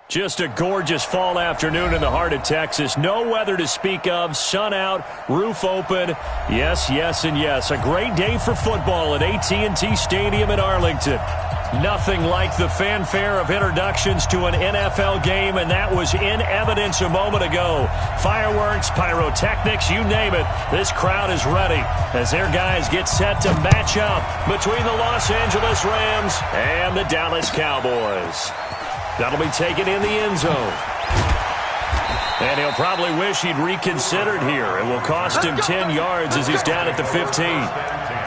Just a gorgeous fall afternoon in the heart of Texas. No weather to speak of. Sun out, roof open. Yes, yes, and yes. A great day for football at AT&T Stadium in Arlington. Nothing like the fanfare of introductions to an NFL game, and that was in evidence a moment ago. Fireworks, pyrotechnics, you name it. This crowd is ready as their guys get set to match up between the Los Angeles Rams and the Dallas Cowboys. That'll be taken in the end zone. And he'll probably wish he'd reconsidered here. It will cost him 10 yards as he's down at the 15.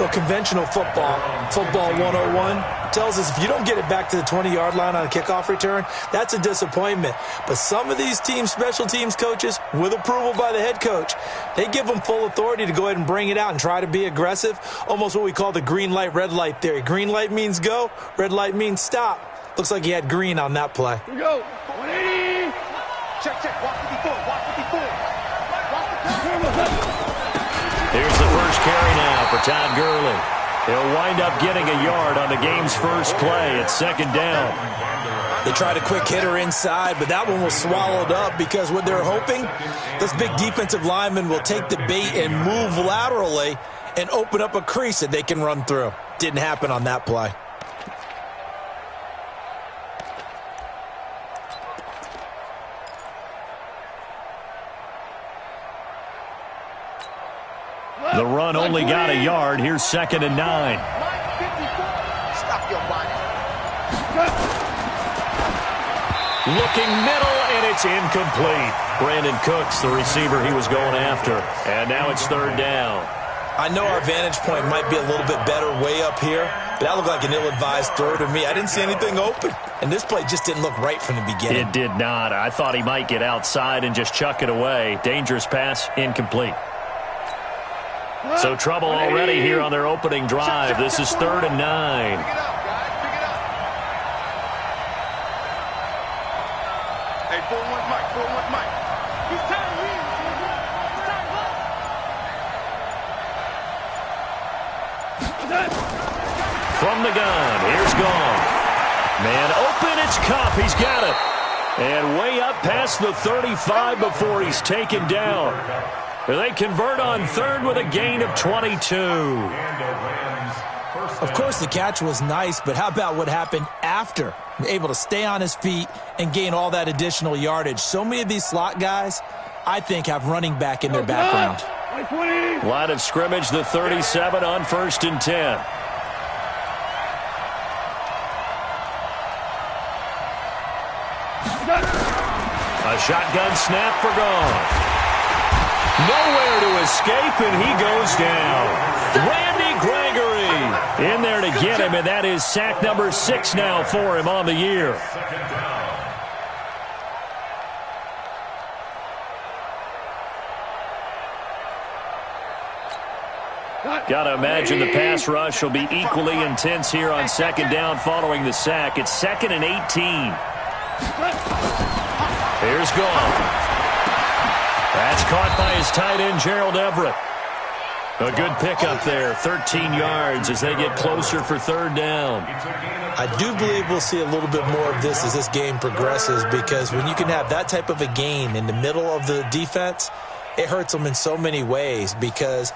Well, conventional football 101, tells us if you don't get it back to the 20-yard line on a kickoff return, that's a disappointment. But some of these teams, special teams coaches, with approval by the head coach, they give them full authority to go ahead and bring it out and try to be aggressive, almost what we call the green light, red light theory. Green light means go, red light means stop. Looks like he had green on that play. Here we go. 180. Check. Walk 54. Here's the first carry now for Todd Gurley. He'll wind up getting a yard on the game's first play. It's second down. They tried a quick hitter inside, but that one was swallowed up because what they're hoping, this big defensive lineman will take the bait and move laterally and open up a crease that they can run through. Didn't happen on that play. The run only got a yard. Here's second and 9. Stop your body. Looking middle, and it's incomplete. Brandon Cooks, the receiver he was going after. And now it's third down. I know our vantage point might be a little bit better way up here, but that looked like an ill-advised throw to me. I didn't see anything open, and this play just didn't look right from the beginning. It did not. I thought he might get outside and just chuck it away. Dangerous pass, incomplete. So trouble already here on their opening drive. This is third and 9. Pick it up, guys. Hey, 4-1 Mike. He's tired of reading. From the gun, here's Goff. Man open, it's Kupp. He's got it. And way up past the 35 before he's taken down. They convert on third with a gain of 22. Of course, the catch was nice, but how about what happened after? Able to stay on his feet and gain all that additional yardage. So many of these slot guys, I think, have running back in their background. Line of scrimmage, the 37 on first and 10. A shotgun snap for Goff. Nowhere to escape, and he goes down. Randy Gregory in there to get him, and that is sack number 6 now for him on the year. Got to imagine the pass rush will be equally intense here on second down following the sack. It's second and 18. Here's Goff. That's caught by his tight end, Gerald Everett. A good pickup there, 13 yards as they get closer for third down. I do believe we'll see a little bit more of this as this game progresses, because when you can have that type of a gain in the middle of the defense, it hurts them in so many ways, because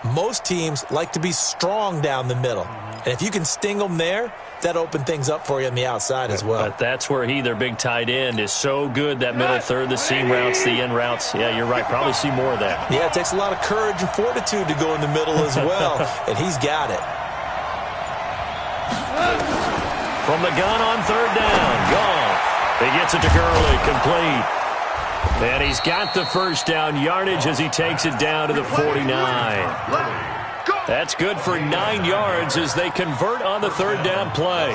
most teams like to be strong down the middle. And if you can sting them there, that opens things up for you on the outside as well. But that's where their big tight end, is so good, that middle third, the seam routes, the in routes. Yeah, you're right. Probably see more of that. Yeah, it takes a lot of courage and fortitude to go in the middle as well, and he's got it. From the gun on third down, Goff. He gets it to Gurley, complete. And he's got the first down yardage as he takes it down to the 49. That's good for 9 yards as they convert on the third down play.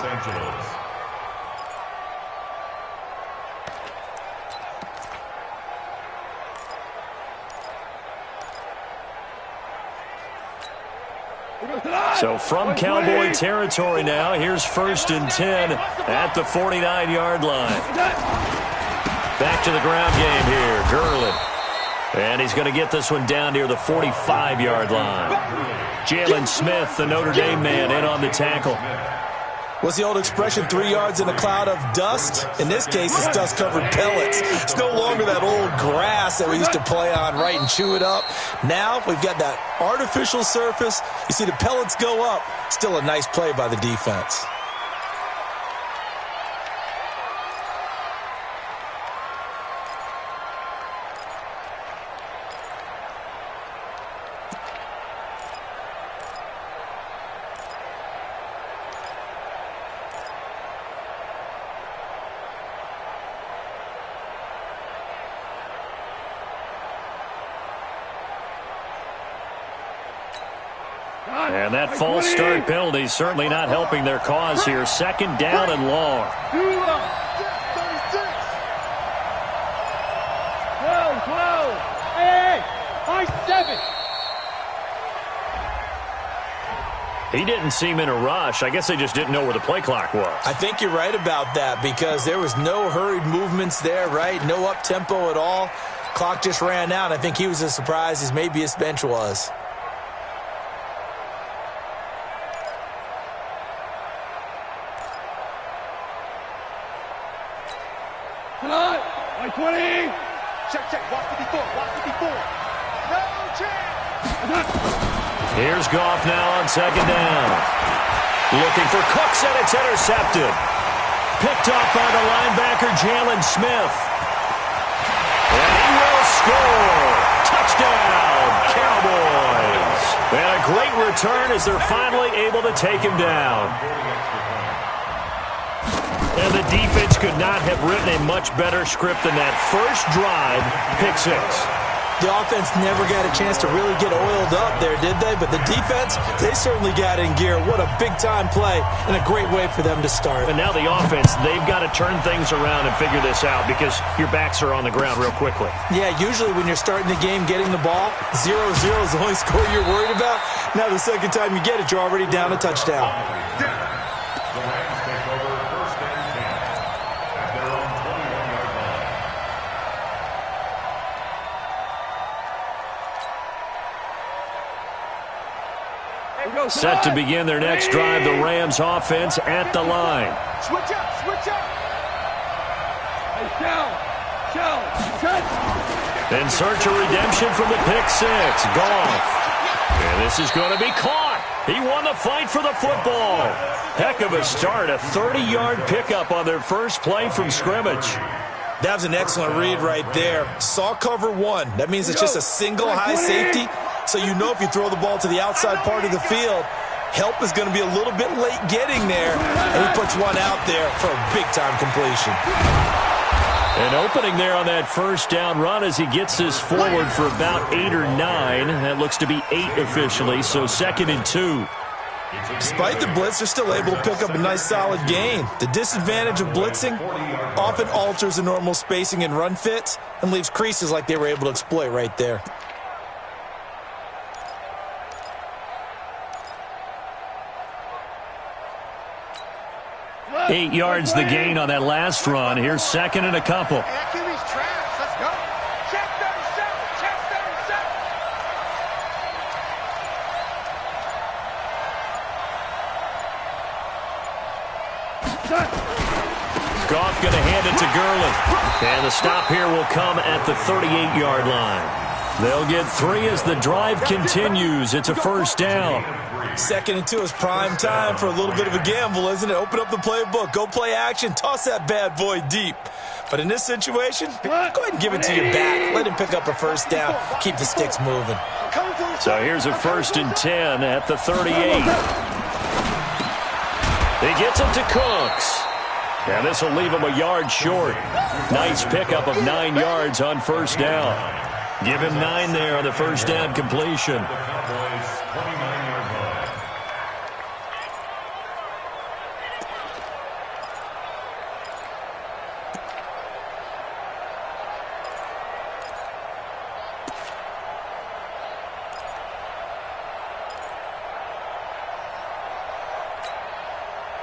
So from Cowboy territory now, here's first and 10 at the 49-yard line. Back to the ground game here, Gurley. And he's going to get this one down near the 45-yard line. Jalen Smith, the Notre Dame man, in on the tackle. What's the old expression, 3 yards in a cloud of dust? In this case, it's dust-covered pellets. It's no longer that old grass that we used to play on, right, and chew it up. Now we've got that artificial surface. You see the pellets go up. Still a nice play by the defense. And that false start penalty certainly not helping their cause here. Second down and long. 12. Hey, high 7. He didn't seem in a rush. I guess they just didn't know where the play clock was. I think you're right about that because there was no hurried movements there, right? No up-tempo at all. Clock just ran out. I think he was as surprised as maybe his bench was. Like 20. Check. Walk 54. No chance. Here's Goff now on second down. Looking for Cooks, and it's intercepted. Picked off by the linebacker, Jalen Smith. And he will score. Touchdown, Cowboys. And a great return as they're finally able to take him down. And the defense could not have written a much better script than that first drive, pick 6. The offense never got a chance to really get oiled up there, did they? But the defense, they certainly got in gear. What a big-time play and a great way for them to start. And now the offense, they've got to turn things around and figure this out because your backs are on the ground real quickly. Yeah, usually when you're starting the game getting the ball, 0-0 is the only score you're worried about. Now the second time you get it, you're already down a touchdown. Set to begin their next drive, the Rams offense at the line. Switch up. Hey, shell. In search of redemption from the pick 6. Goff. And this is going to be caught. He won the fight for the football. Heck of a start. A 30-yard pickup on their first play from scrimmage. That was an excellent read right there. Saw cover 1. That means it's just a single high safety. So you know if you throw the ball to the outside part of the field, help is going to be a little bit late getting there. And he puts one out there for a big-time completion. An opening there on that first down run as he gets this forward for about 8 or 9. That looks to be 8 officially, so 2nd and 2. Despite the blitz, they're still able to pick up a nice solid gain. The disadvantage of blitzing often alters the normal spacing and run fits and leaves creases like they were able to exploit right there. 8 yards the gain on that last run. Here's 2nd and a couple. Let's go. Check 37. Goff going to hand it to Gurley. And the stop here will come at the 38-yard line. They'll get 3 as the drive continues. It's a first down. 2nd and 2 is prime time for a little bit of a gamble, isn't it? Open up the playbook, go play action, toss that bad boy deep. But in this situation, go ahead and give it to your back. Let him pick up a first down. Keep the sticks moving. So here's a 1st and 10 at the 38. He gets it to Cooks. And this will leave him a yard short. Nice pickup of 9 yards on first down. Give him 9 there on the first down completion.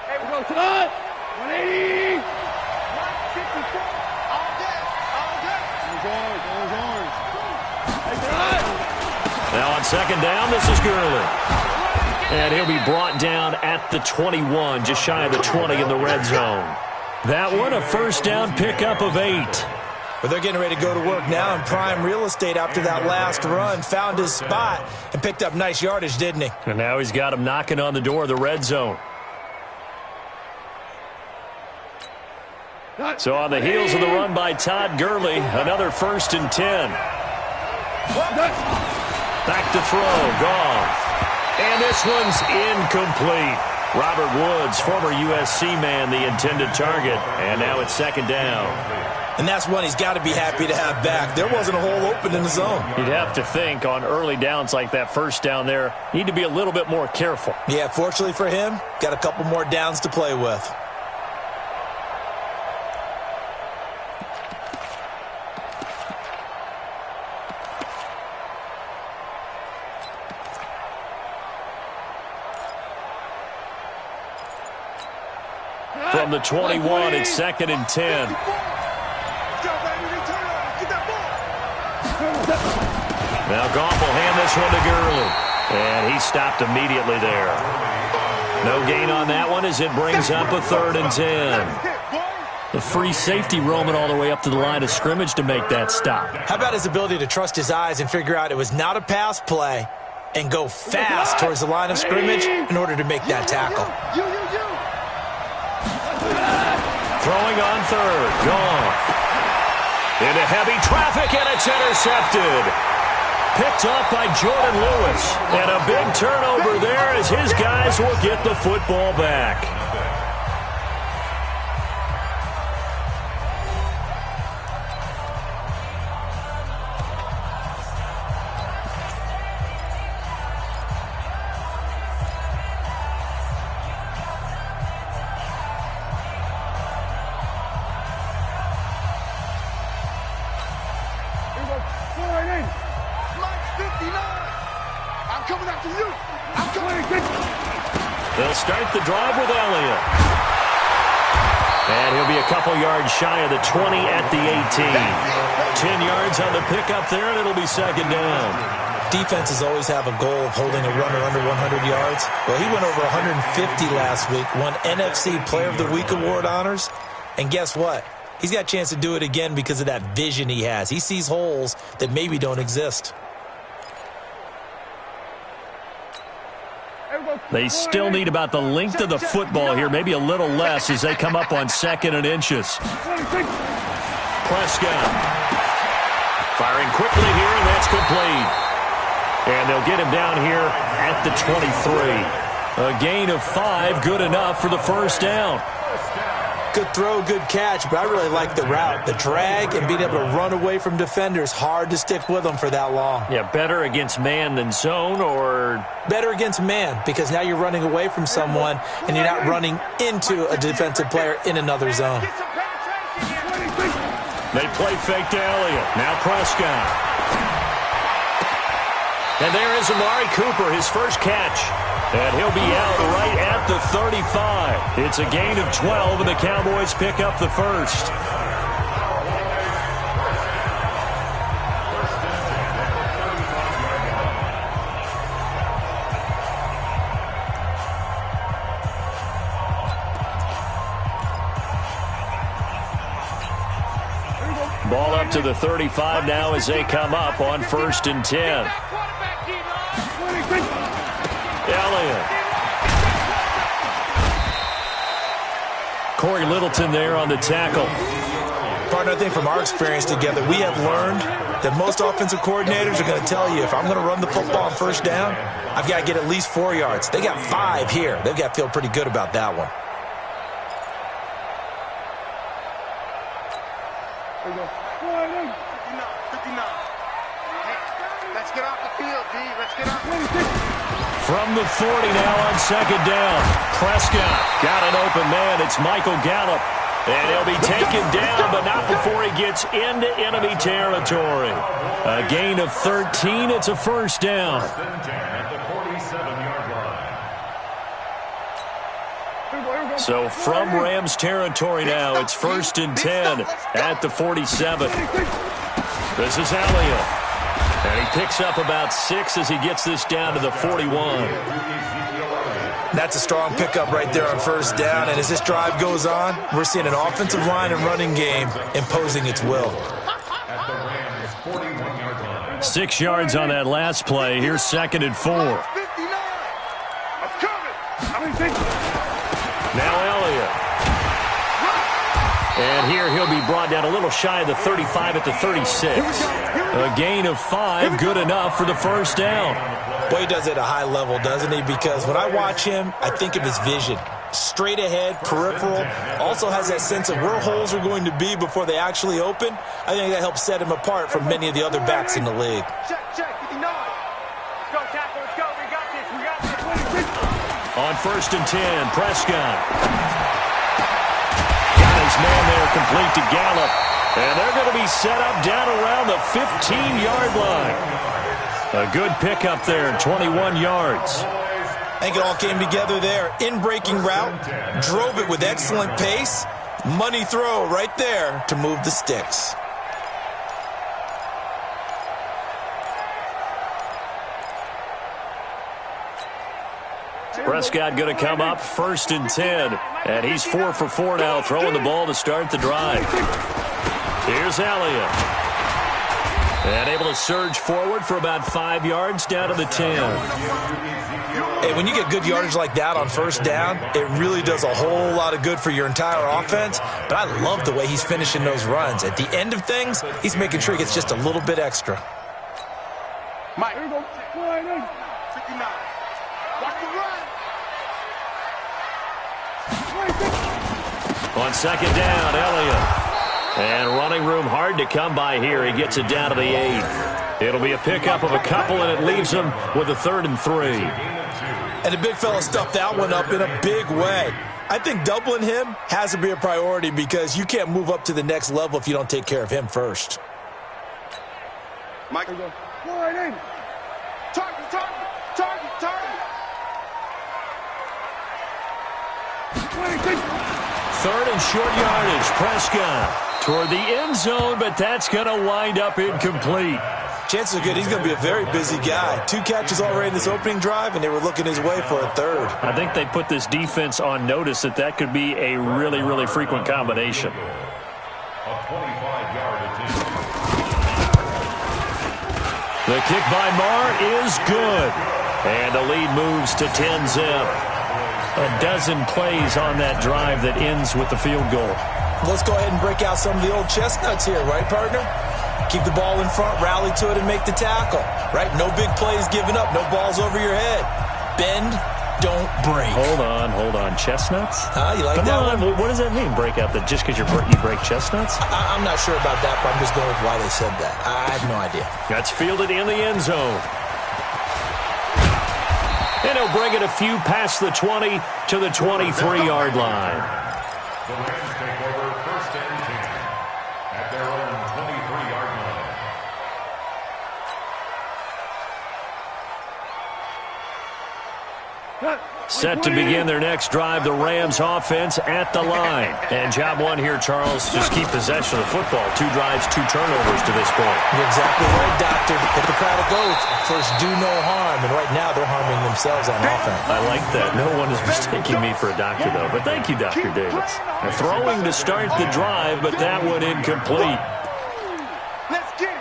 Hey, we go tonight. 180. 154. All day. Now on second down, this is Gurley. And he'll be brought down at the 21, just shy of the 20 in the red zone. That one, a first down pickup of 8. But they're getting ready to go to work now in prime real estate after that last run. Found his spot and picked up nice yardage, didn't he? And now he's got him knocking on the door of the red zone. So on the heels of the run by Todd Gurley, another 1st and 10. Back to throw, Goff. And this one's incomplete. Robert Woods, former USC man, the intended target. And now it's 2nd down. And that's one he's got to be happy to have back. There wasn't a hole open in the zone. You'd have to think on early downs like that first down there, need to be a little bit more careful. Yeah, fortunately for him, got a couple more downs to play with. From the 21, it's 2nd and 10. Now Goff will hand this one to Gurley. And he stopped immediately there. No gain on that one as it brings up a 3rd and 10. The free safety roaming all the way up to the line of scrimmage to make that stop. How about his ability to trust his eyes and figure out it was not a pass play and go fast towards the line of scrimmage in order to make that tackle. Throwing on 3rd, Goff. Into heavy traffic, and it's intercepted. Picked off by Jordan Lewis. And a big turnover there as his guys will get the football back. They'll start the drive with Elliott. And he'll be a couple yards shy of the 20 at the 18. 10 yards on the pickup there, and it'll be 2nd down. Defenses always have a goal of holding a runner under 100 yards. Well, he went over 150 last week, won NFC Player of the Week award honors. And guess what? He's got a chance to do it again because of that vision he has. He sees holes that maybe don't exist. They still need about the length of the football here, maybe a little less as they come up on 2nd and inches. Prescott firing quickly here, and that's complete. And they'll get him down here at the 23. A gain of 5, good enough for the 1st down. Good throw, good catch, but I really like the route. The drag and being able to run away from defenders, hard to stick with them for that long. Yeah, better against man than zone, or? Better against man, because now you're running away from someone and you're not running into a defensive player in another zone. They play fake to Elliott. Now Prescott. And there is Amari Cooper, his first catch. And he'll be out right at the 35. It's a gain of 12, and the Cowboys pick up the 1st. Ball up to the 35 now as they come up on 1st and 10. Elliott. Corey Littleton there on the tackle. Partner, I think from our experience together, we have learned that most offensive coordinators are going to tell you, if I'm going to run the football on 1st down, I've got to get at least 4 yards. They got 5 here. They've got to feel pretty good about that one. Let's get off the field, D. Let's get off the field. From the 40 now on 2nd down. Prescott got an open man. It's Michael Gallup. And he'll be taken down, but not before he gets into enemy territory. A gain of 13. It's a 1st down. So from Rams territory now, it's 1st and 10 at the 47. This is Elliott. And he picks up about 6 as he gets this down to the 41. That's a strong pickup right there on first down. And as this drive goes on, we're seeing an offensive line and running game imposing its will. 6 yards on that last play. Here's 2nd and 4. Now Elliott. And here he'll be brought down a little shy of the 35 at the 36. A gain of 5, good enough for the first down. Boy, he does it at a high level, doesn't he? Because when I watch him, I think of his vision. Straight ahead, peripheral, also has that sense of where holes are going to be before they actually open. I think that helps set him apart from many of the other backs in the league. Check, 59. Let's go, tackle, let's go. We got this. On 1st and 10, Prescott. Got his man there complete to Gallup. And they're going to be set up down around the 15-yard line. A good pickup there, 21 yards. I think it all came together there. In-breaking route, drove it with excellent pace. Money throw right there to move the sticks. Prescott going to come up 1st and 10. And he's 4 for 4 now, throwing the ball to start the drive. Here's Elliott. And able to surge forward for about 5 yards down to the 10. Hey, when you get good yardage like that on first down, it really does a whole lot of good for your entire offense. But I love the way he's finishing those runs. At the end of things, he's making sure he gets just a little bit extra. Mike, here we go. 59. Watch the run. On 2nd down, Elliott. And running room hard to come by here. He gets it down to the 8. It'll be a pickup of a couple, and it leaves him with a 3rd and 3. And the big fella stuffed that one up in a big way. I think doubling him has to be a priority because you can't move up to the next level if you don't take care of him first. Mike, go. Target. 3rd and short yardage. Prescott toward the end zone, but that's going to wind up incomplete. Chances are good he's going to be a very busy guy. 2 catches already in this opening drive, and they were looking his way for a 3rd. I think they put this defense on notice that could be a really, really frequent combination. The kick by Marr is good. And the lead moves to 10-zip. A dozen plays on that drive that ends with the field goal. Let's go ahead and break out some of the old chestnuts here, right, partner? Keep the ball in front, rally to it, and make the tackle, right? No big plays given up, no balls over your head. Bend, don't break. Hold on. Chestnuts? You like Come that on. one? What does that mean, break out? That just because you break chestnuts? I'm not sure about that, but I'm just going with why they said that. I have no idea. That's fielded in the end zone. And he'll bring it a few past the 20 to the 23-yard line. The Rams take over 1st and 10 at their own 23-yard line. Set to begin their next drive, the Rams offense at the line. And job one here, Charles, just keep possession of the football. 2 drives, 2 turnovers to this point. You're exactly right, Doctor. Hippocratic oath, first do no harm. And right now they're harming themselves on offense. I like that. No one is mistaking me for a doctor, though. But thank you, Dr. Davis. Throwing to start the drive, but that one incomplete. Let's get it.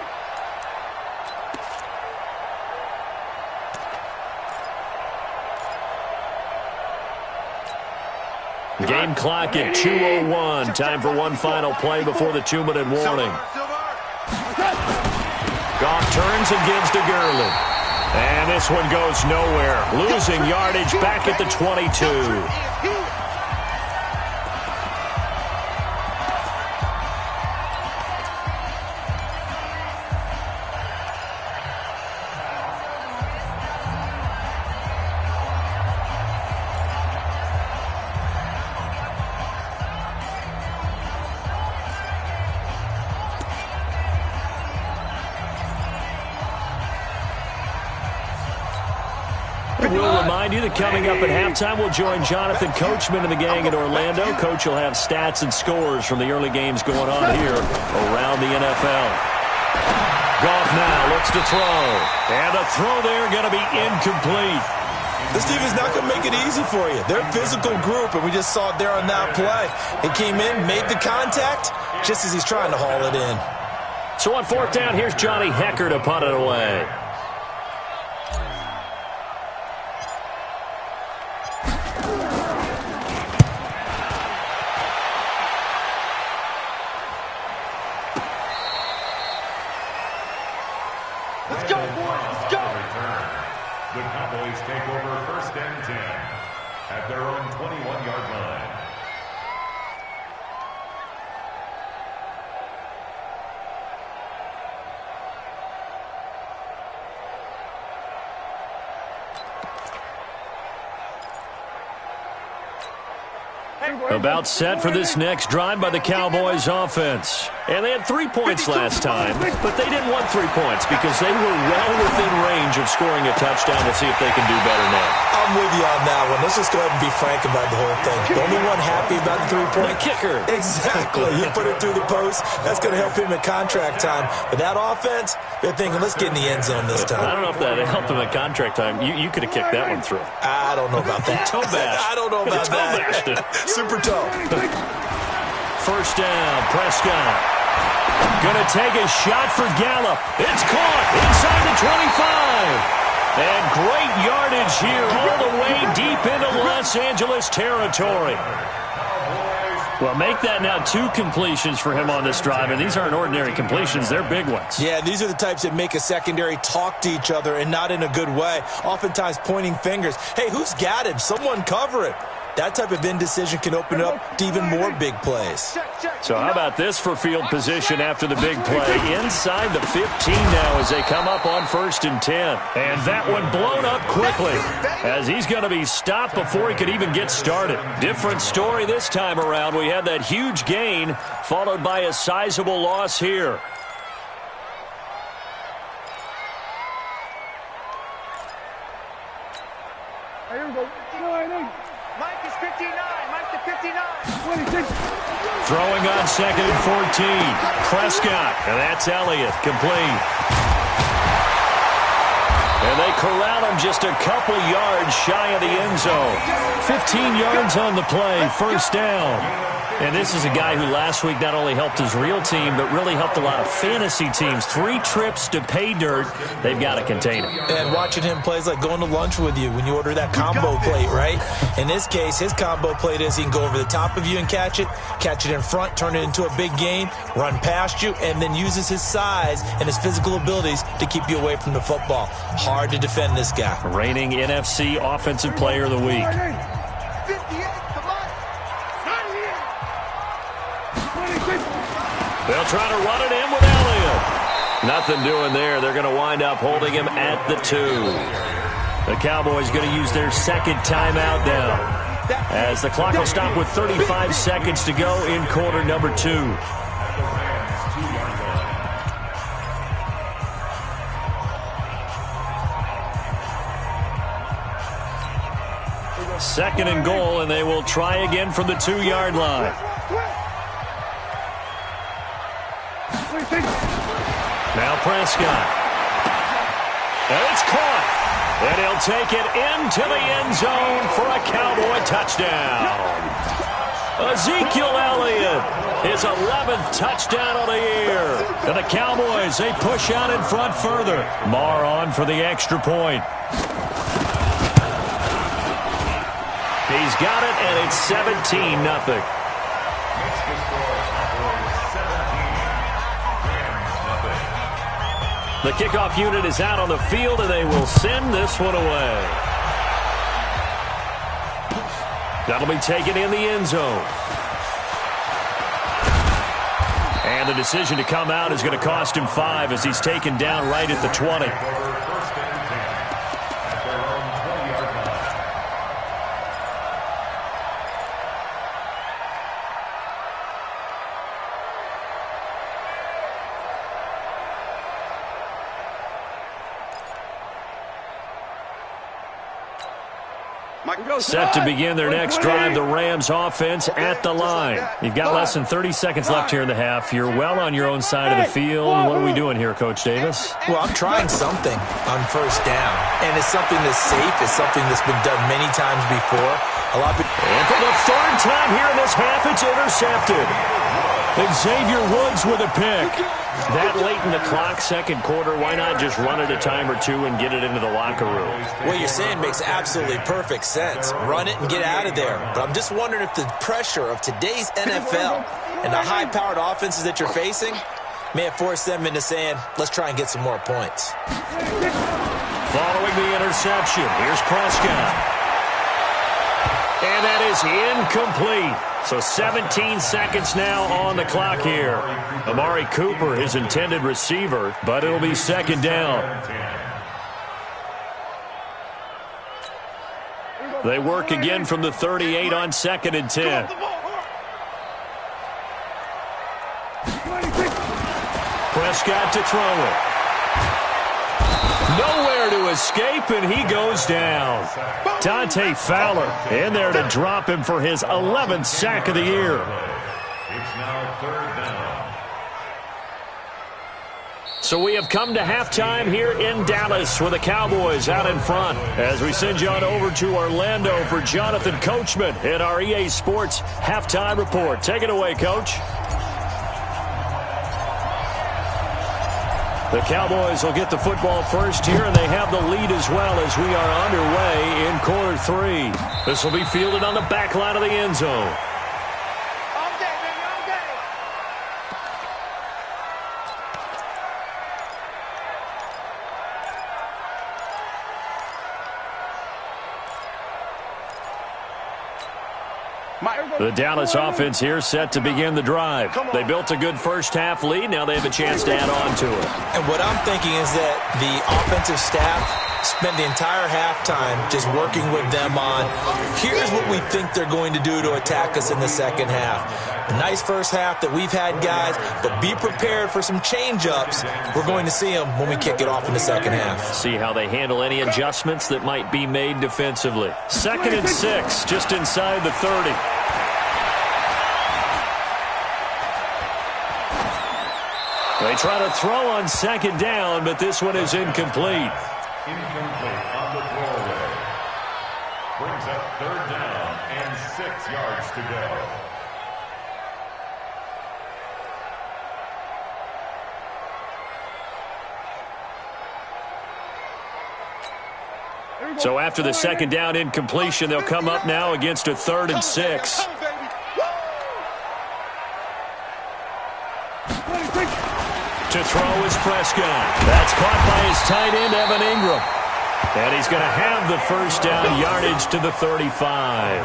Game clock at 2:01. Time for one final play before the 2-minute warning. Goff turns and gives to Gurley. And this one goes nowhere. Losing yardage back at the 22. We'll remind you that coming up at halftime, we'll join Jonathan Coachman and the gang in Orlando. Coach will have stats and scores from the early games going on here around the NFL. Goff now looks to throw. And the throw there going to be incomplete. This defense is not going to make it easy for you. They're a physical group, and we just saw it there on that play. It came in, made the contact, just as he's trying to haul it in. So on fourth down, here's Johnny Hecker to punt it away. Let's go, boys. Let's go. The Cowboys take over first and 10 at their own 21-yard line. About set for this next drive by the Cowboys offense. And they had 3 points last time, but they didn't want 3 points because they were well within range of scoring a touchdown. We'll see if they can do better now. I'm with you on that one. Let's just go ahead and be frank about the whole thing. The only one happy about the 3-point kicker. Exactly. You put it through the post. That's going to help him at contract time. But that offense, they're thinking, let's get in the end zone this time. I don't know if that helped him at contract time. You could have kicked that one through. I don't know about that. Toe bash. I don't know about that. Super toe. First down, Prescott. Gonna take a shot for Gallup. It's caught inside the 25. And great yardage here all the way deep into Los Angeles territory. Well, make that now 2 completions for him on this drive, and these aren't ordinary completions. They're big ones. Yeah, these are the types that make a secondary talk to each other and not in a good way, oftentimes pointing fingers. Hey, who's got him? Someone cover it. That type of indecision can open up to even more big plays. So how about this for field position after the big play? Inside the 15 now as they come up on 1st and 10. And that one blown up quickly as he's going to be stopped before he could even get started. Different story this time around. We had that huge gain followed by a sizable loss here. Here we go. Mike is 59. Mike to 59. Throwing on 2nd and 14. Prescott. And that's Elliott. Complete. And they corral him just a couple yards shy of the end zone. 15 yards on the play. First down. And this is a guy who last week not only helped his real team, but really helped a lot of fantasy teams. 3 trips to pay dirt. They've got to contain him. And watching him plays like going to lunch with you when you order that combo plate, right? In this case, his combo plate is he can go over the top of you and catch it in front, turn it into a big gain, run past you, and then uses his size and his physical abilities to keep you away from the football. Hard to defend this guy. Reigning NFC Offensive Player of the Week. 58. Come on. They'll try to run it in with Elliott. Nothing doing there. They're going to wind up holding him at the 2. The Cowboys going to use their 2nd timeout now, as the clock will stop with 35 seconds to go in quarter number 2. Second and goal, and they will try again from the 2-yard line. Now Prescott. And it's caught. And he'll take it into the end zone for a Cowboy touchdown. Ezekiel Elliott, his 11th touchdown of the year. And the Cowboys, they push out in front further. Marr on for the extra point. He's got it, and it's 17-0. The kickoff unit is out on the field, and they will send this one away. That'll be taken in the end zone. And the decision to come out is going to cost him 5 as he's taken down right at the 20. Set to begin their next drive, the Rams offense at the line. You've got less than 30 seconds left here in the half. You're well on your own side of the field. What are we doing here, Coach Davis? Well, I'm trying something on first down, and it's something that's safe. It's something that's been done many times before. And for the third time here in this half, it's intercepted. Xavier Woods with a pick. That late in the clock, second quarter, why not just run it a time or two and get it into the locker room? What you're saying makes absolutely perfect sense. Run it and get out of there. But I'm just wondering if the pressure of today's NFL and the high-powered offenses that you're facing may have forced them into saying, let's try and get some more points. Following the interception, here's Prescott. And that is incomplete. So 17 seconds now on the clock here. Amari Cooper, his intended receiver, but it'll be second down. They work again from the 38 on 2nd and 10. Prescott to throw it. Nowhere to escape, and he goes down. Dante Fowler in there to drop him for his 11th sack of the year. It's now 3rd down. So we have come to halftime here in Dallas with the Cowboys out in front. As we send you on over to Orlando for Jonathan Coachman in our EA Sports Halftime Report. Take it away, Coach. The Cowboys will get the football first here, and they have the lead as well as we are underway in quarter 3. This will be fielded on the back line of the end zone. The Dallas offense here set to begin the drive. They built a good first-half lead. Now they have a chance to add on to it. And what I'm thinking is that the offensive staff spent the entire halftime just working with them on, here's what we think they're going to do to attack us in the second half. A nice first half that we've had, guys, but be prepared for some change-ups. We're going to see them when we kick it off in the second half. See how they handle any adjustments that might be made defensively. 2nd and 6, just inside the 30. They try to throw on second down, but this one is incomplete. Incomplete on the throwaway. Brings up 3rd down and 6 yards to go. So after the second down incompletion, they'll come up now against a 3rd and 6. To throw is Prescott. That's caught by his tight end, Evan Ingram. And he's going to have the first down yardage to the 35.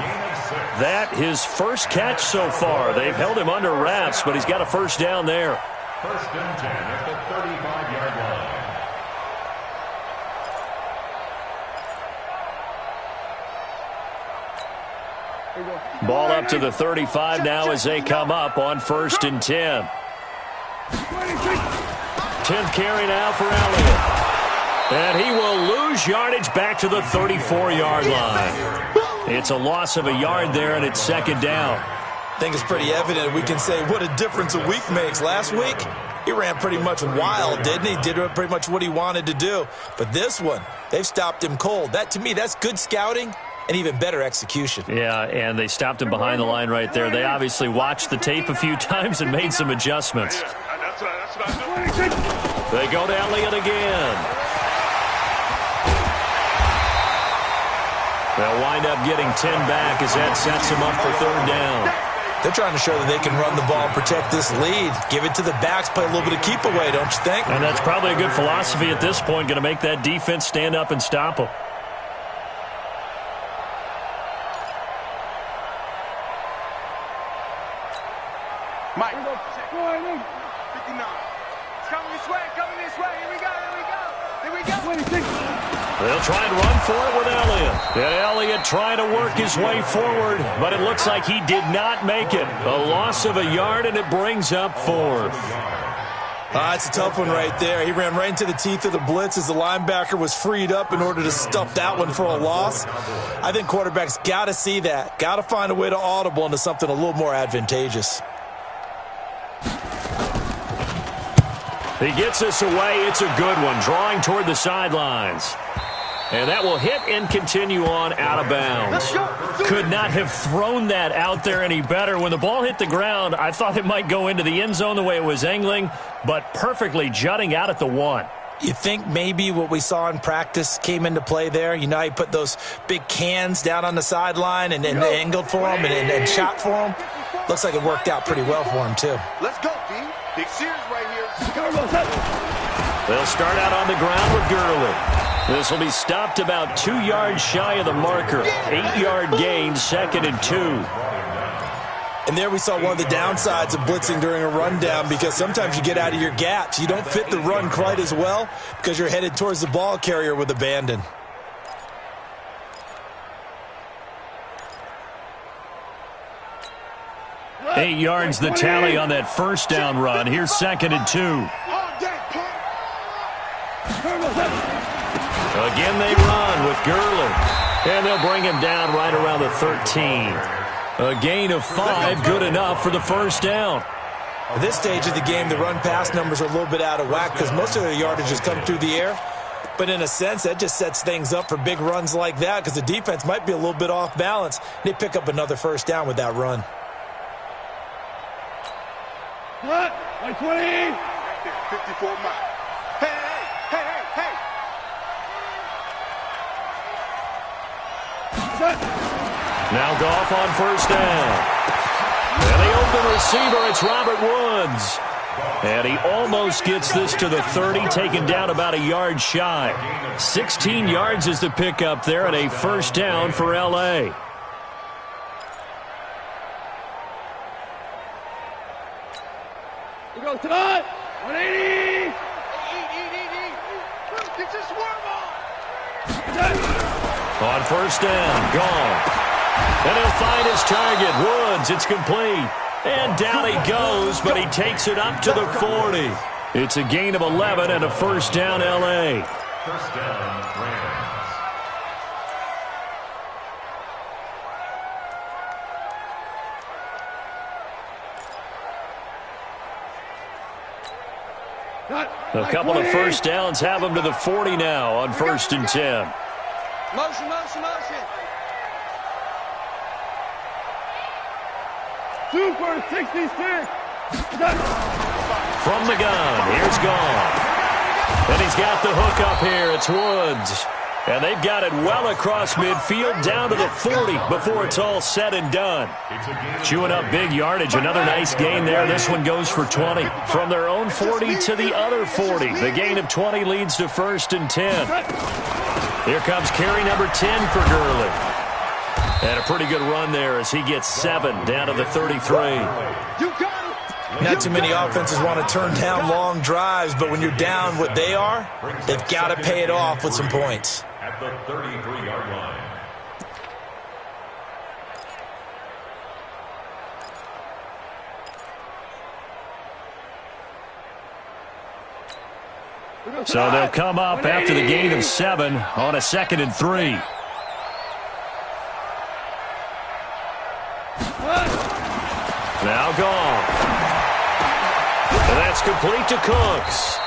That his first catch so far. They've held him under wraps, but he's got a first down there. 1st and 10 at the 35-yard line. Ball up to the 35 now as they come up on 1st and 10. 10th carry now for Elliott. And he will lose yardage back to the 34-yard line. It's a loss of a yard there, and it's 2nd down. I think it's pretty evident we can say what a difference a week makes. Last week, he ran pretty much wild, didn't he? Did pretty much what he wanted to do. But this one, they've stopped him cold. That, to me, that's good scouting and even better execution. Yeah, and they stopped him behind the line right there. They obviously watched the tape a few times and made some adjustments. They go to Elliott again. They'll wind up getting 10 back as that sets him up for 3rd down. They're trying to show that they can run the ball and protect this lead. Give it to the backs, play a little bit of keep away, don't you think? And that's probably a good philosophy at this point, going to make that defense stand up and stop them. Mike, 59. It's coming this way, Here we go. They'll try and run for it with Elliott. And Elliott trying to work his way forward, but it looks like he did not make it. A loss of a yard, and it brings up 4th. That's a tough one right there. He ran right into the teeth of the blitz as the linebacker was freed up in order to stuff that one for a loss. I think quarterbacks got to see that. Got to find a way to audible into something a little more advantageous. He gets this away. It's a good one, drawing toward the sidelines. And that will hit and continue on out of bounds. Could not have thrown that out there any better. When the ball hit the ground, I thought it might go into the end zone the way it was angling, but perfectly jutting out at the 1. You think maybe what we saw in practice came into play there? You know, he put those big cans down on the sideline and angled for him and shot for him. Looks like it worked out pretty well for him, too. Let's go, D. Big series right here. They'll start out on the ground with Gurley. This will be stopped about 2 yards shy of the marker. 8-yard gain, 2nd and 2. And there we saw one of the downsides of blitzing during a rundown, because sometimes you get out of your gaps. You don't fit the run quite as well because you're headed towards the ball carrier with abandon. Eight yards the tally on that first down run. Here's 2nd and 2. Again they run with Gurley. And they'll bring him down right around the 13. A gain of 5, good enough for the first down. At this stage of the game, the run-pass numbers are a little bit out of whack because most of their yardage has come through the air. But in a sense, that just sets things up for big runs like that because the defense might be a little bit off balance. They pick up another first down with that run. What? 120. 54 miles. Hey. Now Goff on first down. And the open receiver, it's Robert Woods. And he almost gets this to the 30, taken down about a yard shy. 16 yards is the pickup there, and a first down for L.A. We go tonight. 180. Get your swerve on. On first down, gone. And he'll find his target, Woods. It's complete. And down he goes, but he takes it up to the 40. It's a gain of 11 and a first down, L.A. First down, Rams. A couple of first downs have him to the 40 now on 1st and 10. Motion. Super 66. From the gun, here's Goff. And he's got the hook up here. It's Woods. And they've got it well across midfield down to the 40 before it's all said and done. Chewing up big yardage. Another nice gain there. This one goes for 20. From their own 40 to the other 40. The gain of 20 leads to 1st and 10. Here comes carry number 10 for Gurley. And a pretty good run there as he gets 7 down to the 33. Not too many offenses want to turn down long drives, but when you're down what they are, they've got to pay it off with some points. At the 33-yard line. So they'll come up after the gain of 7 on a 2nd and 3. Now Goff. And that's complete to Cooks.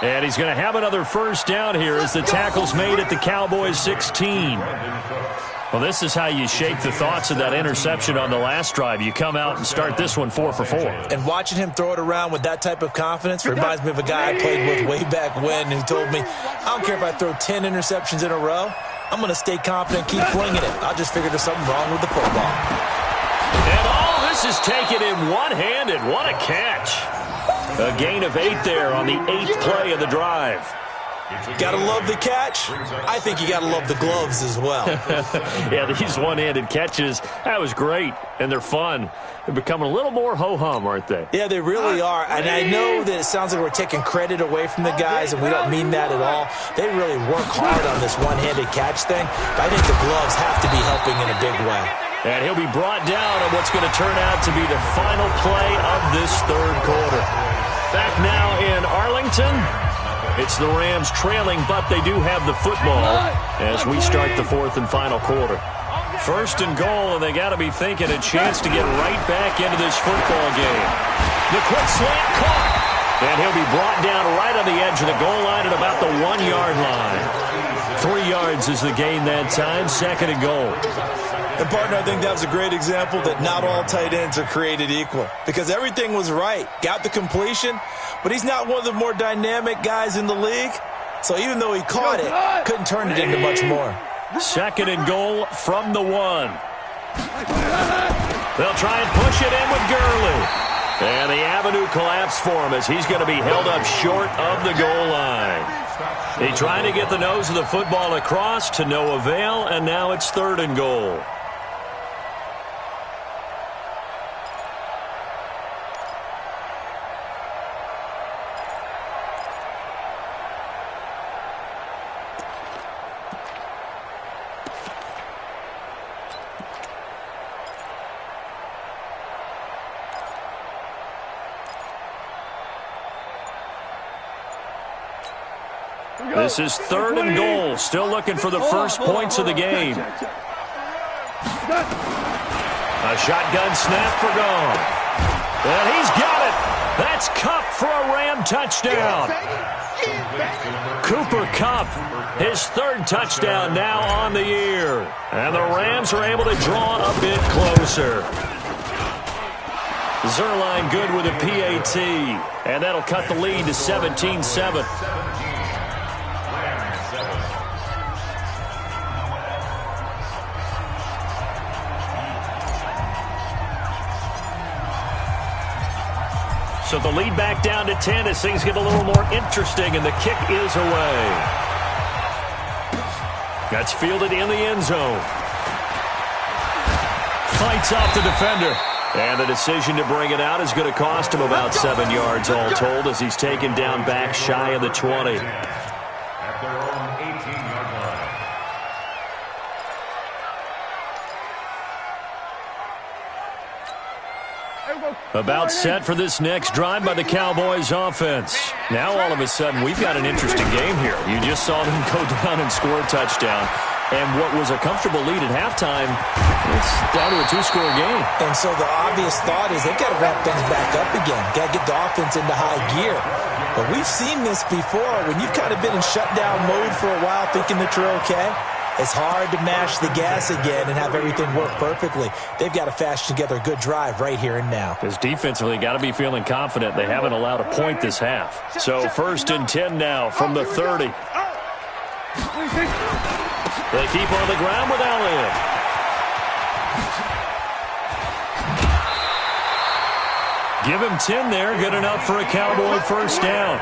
And he's going to have another first down here as the tackle's made at the Cowboys' 16. Well, this is how you shake the thoughts of that interception on the last drive. You come out and start this one 4 for 4. And watching him throw it around with that type of confidence reminds me of a guy I played with way back when who told me, I don't care if I throw 10 interceptions in a row. I'm going to stay confident, keep flinging it. I just figured there's something wrong with the football. And all this is taken in one-handed. What a catch. A gain of 8 there on the 8th play of the drive. Gotta love the catch. I think you gotta love the gloves as well. Yeah, these one-handed catches, that was great, and they're fun. They're becoming a little more ho-hum, aren't they? Yeah, they really are. And I know that it sounds like we're taking credit away from the guys, and we don't mean that at all. They really work hard on this one-handed catch thing, but I think the gloves have to be helping in a big way. And he'll be brought down on what's going to turn out to be the final play of this third quarter. Back now in Arlington. It's the Rams trailing, but they do have the football as we start the fourth and final quarter. First and goal, and they got to be thinking a chance to get right back into this football game. The quick slant caught, and he'll be brought down right on the edge of the goal line at about the 1-yard line. 3 yards is the gain that time, second and goal. And, partner, I think that was a great example that not all tight ends are created equal because everything was right. Got the completion, but he's not one of the more dynamic guys in the league. So even though he caught it, couldn't turn it into much more. Second and goal from the 1. They'll try and push it in with Gurley. And the avenue collapsed for him as he's going to be held up short of the goal line. He trying to get the nose of the football across to no avail, and now it's third and goal. This is third and goal. Still looking for the first points of the game. A shotgun snap for Gone. And he's got it. That's Kupp for a Ram touchdown. Cooper Kupp, his third touchdown now on the year. And the Rams are able to draw a bit closer. Zerline good with a PAT. And that'll cut the lead to 17-7. So the lead back down to 10 as things get a little more interesting, and the kick is away. That's fielded in the end zone. Fights off the defender. And the decision to bring it out is going to cost him about 7 yards all told as he's taken down back shy of the 20. At their own 18-yard line. About set for this next drive by the Cowboys offense. Now all of a sudden we've got an interesting game here. You just saw them go down and score a touchdown. And what was a comfortable lead at halftime, it's down to a 2-score game. And so the obvious thought is they've got to wrap things back up again. Got to get the offense into high gear. But we've seen this before when you've kind of been in shutdown mode for a while thinking that you're okay. It's hard to mash the gas again and have everything work perfectly. They've got to fashion together a good drive right here and now. Because defensively, got to be feeling confident. They haven't allowed a point this half. So first and 10 now from the 30. They keep on the ground with Elliott. Give him 10 there. Good enough for a Cowboy first down.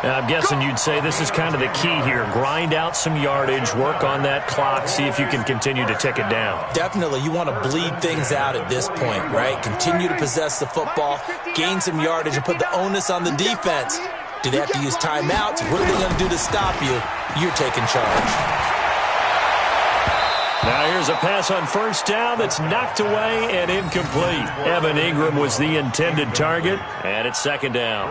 Now, I'm guessing you'd say this is kind of the key here. Grind out some yardage, work on that clock, see if you can continue to tick it down. Definitely. You want to bleed things out at this point, right? Continue to possess the football, gain some yardage, and put the onus on the defense. Do they have to use timeouts? What are they going to do to stop you? You're taking charge. Now here's a pass on first down that's knocked away and incomplete. Evan Ingram was the intended target, and it's second down.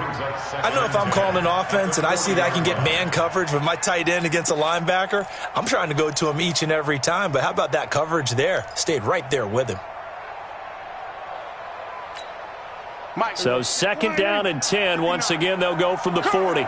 I know if I'm calling an offense and I see that I can get man coverage with my tight end against a linebacker, I'm trying to go to him each and every time. But how about that coverage there? Stayed right there with him. So second down and 10. Once again, they'll go from the 40.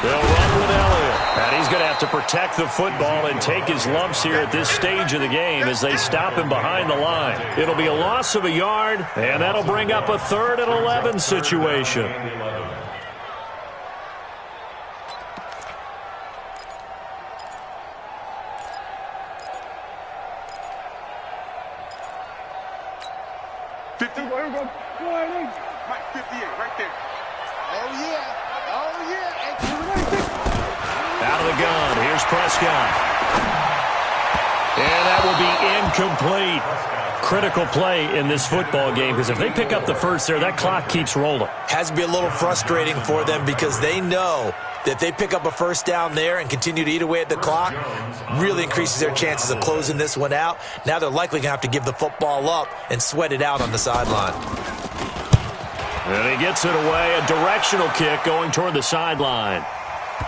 They'll run with Elliott. And he's going to have to protect the football and take his lumps here at this stage of the game as they stop him behind the line. It'll be a loss of a yard, and that'll bring up a 3rd and 11 situation. Mike 58, right there. Oh, yeah. Oh, yeah. Out of the gun. Here's Prescott. And that will be incomplete. Critical play in this football game because if they pick up the first there, that clock keeps rolling. Has to be a little frustrating for them because they know If they pick up a first down there and continue to eat away at the clock, really increases their chances of closing this one out. Now they're likely going to have to give the football up and sweat it out on the sideline. And he gets it away. A directional kick going toward the sideline.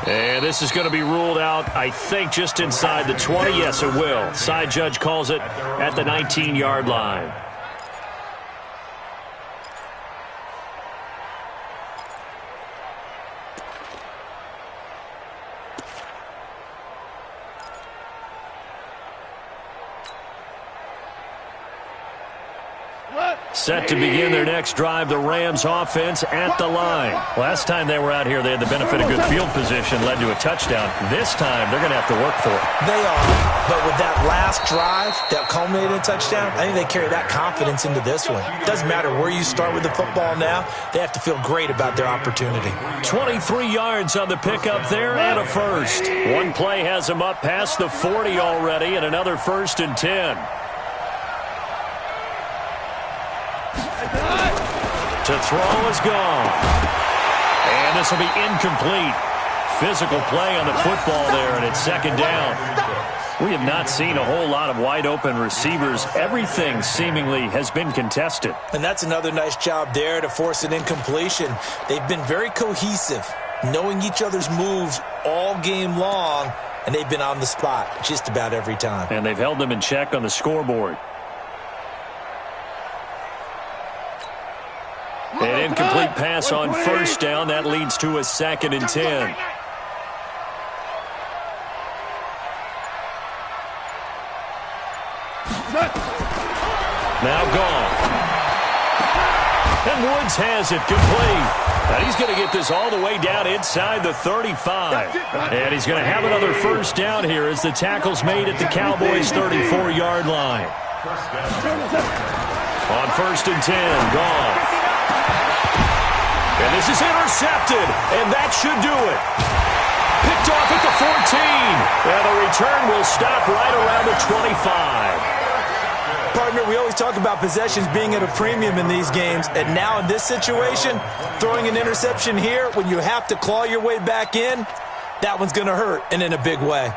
And this is going to be ruled out, I think, just inside the 20. Yes, it will. Side judge calls it at the 19-yard line. Set to begin their next drive, the Rams offense at the line. Last time they were out here, they had the benefit of good field position, led to a touchdown. This time, they're going to have to work for it. They are, but with that last drive that culminated in a touchdown, I think they carry that confidence into this one. It doesn't matter where you start with the football now. They have to feel great about their opportunity. 23 yards on the pickup there and a first. One play has them up past the 40 already, and another 1st and 10. To throw is gone. And this will be incomplete. Physical play on the football there, and it's 2nd down. We have not seen a whole lot of wide-open receivers. Everything seemingly has been contested. And that's another nice job there to force an incompletion. They've been very cohesive, knowing each other's moves all game long, and they've been on the spot just about every time. And they've held them in check on the scoreboard. An incomplete pass on 1st down. That leads to a 2nd and 10. Now gone. And Woods has it complete. Now he's going to get this all the way down inside the 35. And he's going to have another 1st down here as the tackle's made at the Cowboys' 34-yard line. On 1st and 10, gone. And this is intercepted, and that should do it. Picked off at the 14. And the return will stop right around the 25. Partner, we always talk about possessions being at a premium in these games, and now in this situation, throwing an interception here when you have to claw your way back in, that one's going to hurt, and in a big way.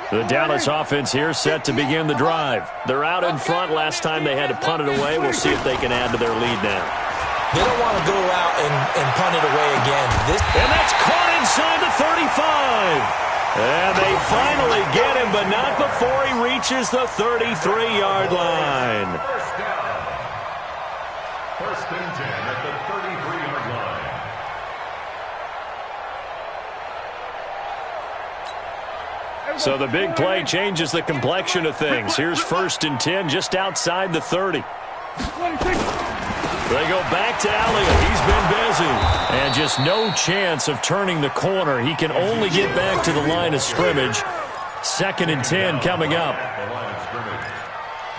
The Dallas offense here set to begin the drive. They're out in front. Last time they had to punt it away. We'll see if they can add to their lead now. They don't want to go out and punt it away again. And that's caught inside the 35. And they finally get him, but not before he reaches the 33-yard line. 1st and 10 at the 33-yard line. So the big play changes the complexion of things. Here's 1st and 10 just outside the 30. They go back to Elliott. He's been busy. And just no chance of turning the corner. He can only get back to the line of scrimmage. 2nd and 10 coming up. The line of scrimmage.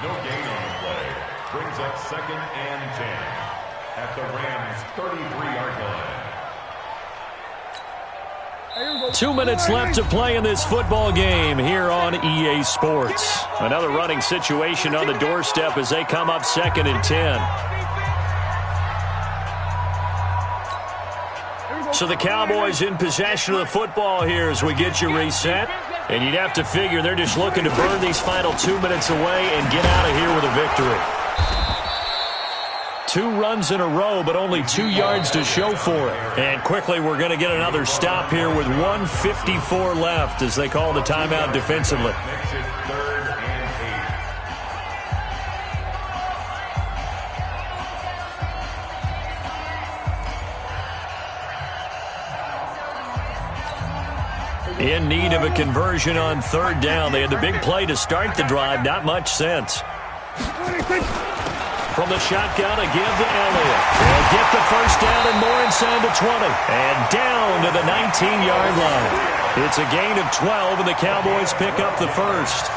No gain on the play. Brings up 2nd and 10 at the Rams' 33-yard line. 2 minutes left to play in this football game here on EA Sports. Another running situation on the doorstep as they come up 2nd and 10. So the Cowboys in possession of the football here as we get you reset. And you'd have to figure they're just looking to burn these final 2 minutes away and get out of here with a victory. 2 runs in a row, but only 2 yards to show for it. And quickly, we're going to get another stop here with 1:54 left as they call the timeout defensively. Makes it 3rd and 8. In need of a conversion on 3rd down. They had the big play to start the drive. Not much sense. From the shotgun, a give to Elliott. They'll get the 1st down and more inside the 20. And down to the 19-yard line. It's a gain of 12, and the Cowboys pick up the 1st.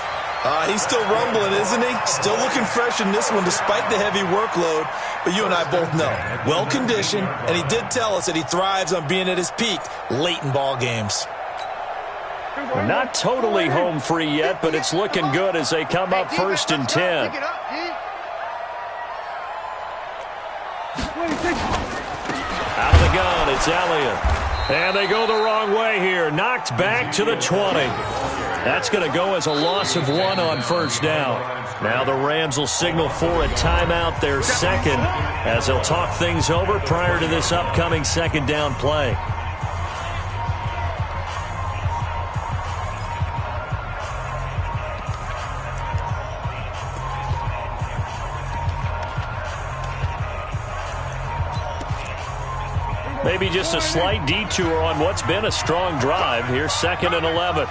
He's still rumbling, isn't he? Still looking fresh in this one despite the heavy workload. But you and I both know, well-conditioned, and he did tell us that he thrives on being at his peak late in ball games. We're not totally home free yet, but it's looking good as they come up 1st and 10. It's Elliott. And they go the wrong way here. Knocked back to the 20. That's going to go as a loss of 1 on first down. Now the Rams will signal for a timeout, their second, as they'll talk things over prior to this upcoming second down play. Maybe just a slight detour on what's been a strong drive. Here's 2nd and 11.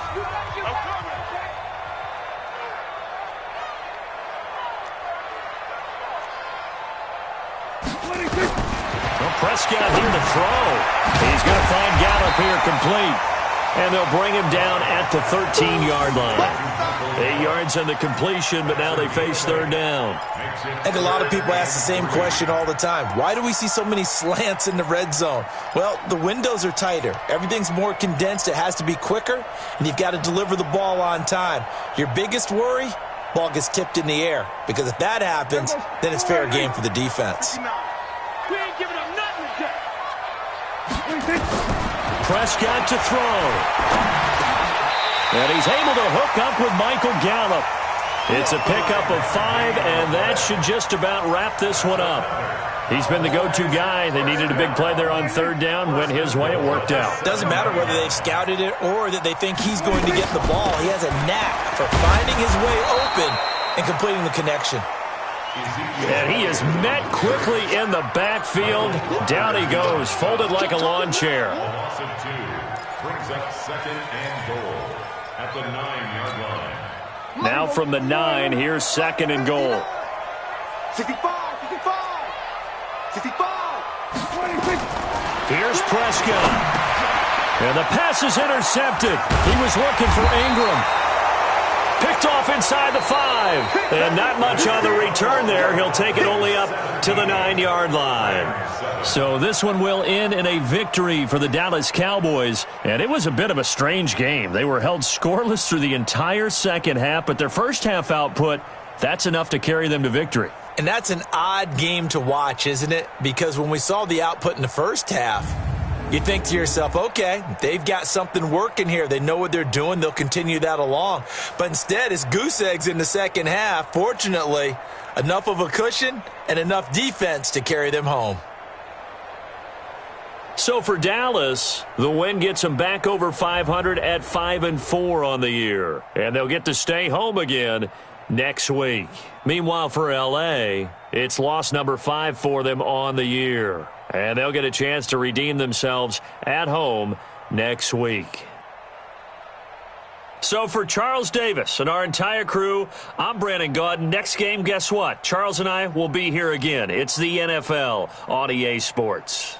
Well, Prescott here to throw. He's going to find Gallup here complete. And they'll bring him down at the 13-yard line. 8 yards on the completion, but now they face third down. I think a lot of people ask the same question all the time. Why do we see so many slants in the red zone? Well, the windows are tighter. Everything's more condensed. It has to be quicker, and you've got to deliver the ball on time. Your biggest worry, ball gets tipped in the air. Because if that happens, then it's fair game for the defense. We ain't giving up nothing today. Prescott to throw. And he's able to hook up with Michael Gallup. It's a pickup of 5, and that should just about wrap this one up. He's been the go-to guy. They needed a big play there on third down. Went his way. It worked out. Doesn't matter whether they've scouted it or that they think he's going to get the ball. He has a knack for finding his way open and completing the connection. And he is met quickly in the backfield. Down he goes, folded like a lawn chair. Loss of 2 brings up 2nd and goal at the 9-yard line. Now from the 9, here's 2nd and goal. 65, 65, 65, 26. Here's Prescott. And the pass is intercepted. He was looking for Ingram. Picked off inside the 5. And not much on the return there. He'll take it only up to the 9-yard line. So this one will end in a victory for the Dallas Cowboys. And it was a bit of a strange game. They were held scoreless through the entire second half, but their first half output, that's enough to carry them to victory. And that's an odd game to watch, isn't it? Because when we saw the output in the first half, you think to yourself, okay, they've got something working here. They know what they're doing. They'll continue that along. But instead, it's goose eggs in the second half. Fortunately, enough of a cushion and enough defense to carry them home. So for Dallas, the win gets them back over 500 at 5-4 on the year. And they'll get to stay home again next week. Meanwhile, for L.A., it's loss number 5 for them on the year. And they'll get a chance to redeem themselves at home next week. So for Charles Davis and our entire crew, I'm Brandon Gaudin. Next game, guess what? Charles and I will be here again. It's the NFL on EA Sports.